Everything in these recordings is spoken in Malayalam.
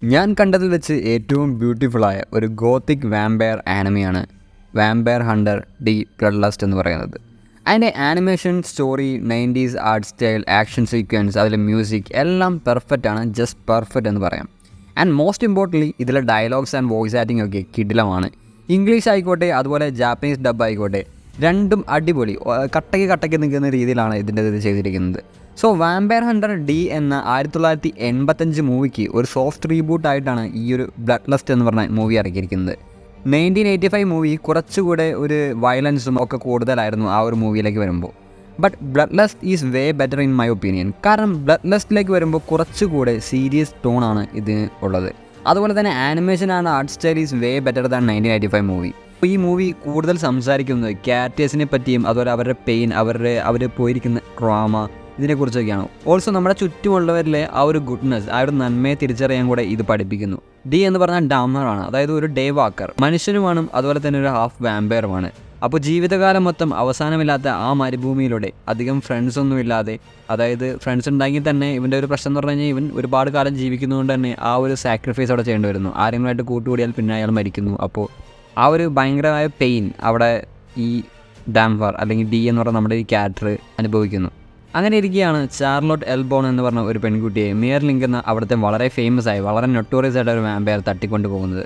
ഞാൻ കണ്ടതിൽ വെച്ച് ഏറ്റവും ബ്യൂട്ടിഫുള്ളായ ഒരു ഗോത്തിക് വാമ്പയർ ആനിമയാണ് Vampire Hunter D Bloodlust എന്ന് പറയുന്നത്. അതിൻ്റെ animation, story, 90s art style, action sequence, അതിലെ മ്യൂസിക് എല്ലാം പെർഫെക്റ്റ് ആണ്, ജസ്റ്റ് പെർഫെക്റ്റ് എന്ന് പറയാം. ആൻഡ് മോസ്റ്റ് ഇമ്പോർട്ടൻ്റ്ലി ഇതിലെ ഡയലോഗ്സ് ആൻഡ് വോയിസ് ആക്ടിംഗ് ഒക്കെ കിടിലമാണ്. ഇംഗ്ലീഷ് ആയിക്കോട്ടെ, അതുപോലെ ജാപ്പനീസ് ഡബ് ആയിക്കോട്ടെ, രണ്ടും അടിപൊളി, കട്ടയ്ക്ക് നിൽക്കുന്ന രീതിയിലാണ് ഇതിൻ്റെ ഇത് ചെയ്തിരിക്കുന്നത്. സോ വാമ്പയർ ഹണ്ടർ ഡി എന്ന 1985 മൂവിക്ക് ഒരു സോഫ്റ്റ് റീബൂട്ടായിട്ടാണ് ഈ ഒരു ബ്ലഡ് ലസ്റ്റ് എന്ന് പറഞ്ഞ മൂവി ഇറക്കിയിരിക്കുന്നത്. 1985 മൂവി കുറച്ചുകൂടെ ഒരു വയലൻസും ഒക്കെ കൂടുതലായിരുന്നു ആ ഒരു മൂവിയിലേക്ക് വരുമ്പോൾ. But blood lust is way better in my opinion. കാരണം ബ്ലഡ് ലസ്റ്റിലേക്ക് വരുമ്പോൾ കുറച്ചുകൂടെ സീരിയസ് ടോണാണ് ഇതിന് ഉള്ളത്. അതുപോലെ തന്നെ animation and art style is way better than 1985 movie. ഈ മൂവി കൂടുതൽ സംസാരിക്കുന്നത് ക്യാരക്ടേഴ്സിനെ പറ്റിയും അതുപോലെ അവരുടെ പെയിൻ, അവർ പോയിരിക്കുന്ന ട്രോമ, ഇതിനെക്കുറിച്ചൊക്കെയാണ്. ഓൾസോ നമ്മുടെ ചുറ്റുമുള്ളവരിലെ ആ ഒരു ഗുഡ്നെസ്, ആ ഒരു നന്മയെ തിരിച്ചറിയാൻ കൂടെ ഇത് പഠിപ്പിക്കുന്നു. ഡി എന്ന് പറഞ്ഞാൽ ഡാമറാണ്, അതായത് ഒരു ഡേ വാക്കർ, മനുഷ്യനുമാണ്, അതുപോലെ തന്നെ ഒരു ഹാഫ് വാമ്പയറുമാണ്. അപ്പോൾ ജീവിതകാലം മൊത്തം അവസാനമില്ലാത്ത ആ മരുഭൂമിയിലൂടെ അധികം ഫ്രണ്ട്സൊന്നും ഇല്ലാതെ, അതായത് ഫ്രണ്ട്സ് ഉണ്ടെങ്കിൽ തന്നെ ഇവൻ്റെ ഒരു പ്രശ്നം എന്ന് പറഞ്ഞു കഴിഞ്ഞാൽ ഇവൻ ഒരുപാട് കാലം ജീവിക്കുന്നതുകൊണ്ട് തന്നെ ആ ഒരു സാക്രിഫൈസ് അവിടെ ചെയ്യേണ്ടി വരുന്നു. ആരെങ്കിലുമായിട്ട് കൂട്ടുകൂടിയാൽ പിന്നെ അയാൾ മരിക്കുന്നു. അപ്പോൾ ആ ഒരു ഭയങ്കരമായ പെയിൻ അവിടെ ഈ ഡാംഫർ അല്ലെങ്കിൽ ഡി എന്ന് പറഞ്ഞ നമ്മുടെ ഈ ക്യാരക്ടർ അനുഭവിക്കുന്നു. അങ്ങനെ ഇരിക്കുകയാണ് ചാർലോട്ട് എൽബോൺ എന്ന് പറഞ്ഞ ഒരു പെൺകുട്ടിയെ മേയർലിങ്ക് എന്ന അവിടുത്തെ വളരെ ഫേമസ് ആയി, വളരെ നൊട്ടോറിയസ് ആയിട്ട് ഒരു വാമ്പയർ തട്ടിക്കൊണ്ട് പോകുന്നത്.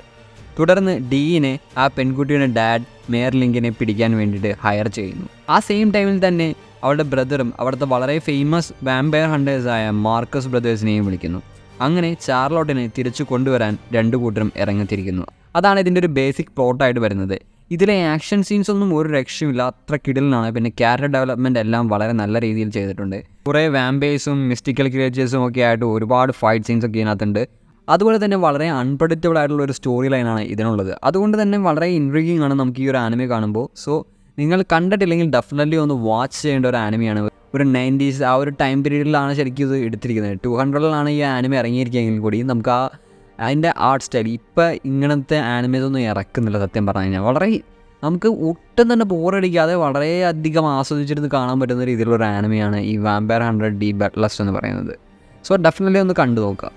തുടർന്ന് ഡീനെ ആ പെൺകുട്ടിയുടെ ഡാഡ് മേയർലിങ്കിനെ പിടിക്കാൻ വേണ്ടിയിട്ട് ഹയർ ചെയ്യുന്നു. ആ സെയിം ടൈമിൽ തന്നെ അവളുടെ ബ്രദറും അവിടുത്തെ വളരെ ഫേമസ് വാമ്പയർ ഹണ്ടേഴ്സായ മാർക്കസ് ബ്രദേഴ്സിനെയും വിളിക്കുന്നു. അങ്ങനെ ചാർലോട്ടിനെ തിരിച്ചു കൊണ്ടുവരാൻ രണ്ടു കൂട്ടരും ഇറങ്ങിത്തിരിക്കുന്നു. അതാണ് ഇതിൻ്റെ ഒരു ബേസിക് പ്ലോട്ടായിട്ട് വരുന്നത്. ഇതിലെ ആക്ഷൻ സീൻസ് ഒന്നും ഒരു രക്ഷയുമില്ല, അത്ര കിടിലനാണ്. പിന്നെ ക്യാരക്ടർ ഡെവലപ്മെൻറ്റ് എല്ലാം വളരെ നല്ല രീതിയിൽ ചെയ്തിട്ടുണ്ട്. കുറേ വാമ്പേഴ്സും മിസ്റ്റിക്കൽ ക്രിയേച്ചേഴ്സും ഒക്കെ ആയിട്ട് ഒരുപാട് ഫൈറ്റ് സീൻസ് ഒക്കെ ഇതിനകത്തുണ്ട്. അതുപോലെ തന്നെ വളരെ അൺപ്രഡിക്റ്റബിൾ ആയിട്ടുള്ള ഒരു സ്റ്റോറി ലൈനാണ് ഇതിനുള്ളത്. അതുകൊണ്ട് തന്നെ വളരെ ഇൻട്രിഗിങ് ആണ് നമുക്ക് ഈ ഒരു ആനിമെ കാണുമ്പോൾ. സോ നിങ്ങൾ കണ്ടിട്ടില്ലെങ്കിൽ ഡെഫിനറ്റ്ലി ഒന്ന് വാച്ച് ചെയ്യേണ്ട ഒരു ആനിമയാണ്. ഒരു 90s ആ ഒരു ടൈം പീരീഡിലാണ് ശരിക്കും ഇത് എടുത്തിരിക്കുന്നത്. 200-ലാണ് ഈ ആനിമെ ഇറങ്ങിയിരിക്കുകയെങ്കിൽ കൂടി നമുക്ക് അതിൻ്റെ ആർട്ട് സ്റ്റൈൽ ഇപ്പം ഇങ്ങനത്തെ ആനിമേസൊന്നും ഇറക്കുന്നില്ല. സത്യം പറഞ്ഞു കഴിഞ്ഞാൽ വളരെ നമുക്ക് ഒട്ടും തന്നെ ബോറടിക്കാതെ വളരെയധികം ആസ്വദിച്ചിരുന്ന് കാണാൻ പറ്റുന്ന രീതിയിലുള്ള ഒരു ആനിമയാണ് ഈ vampire Hunter D Bloodlust എന്ന് പറയുന്നത്. സോ ഡെഫിനറ്റ്ലി ഒന്ന് കണ്ടു നോക്കുക.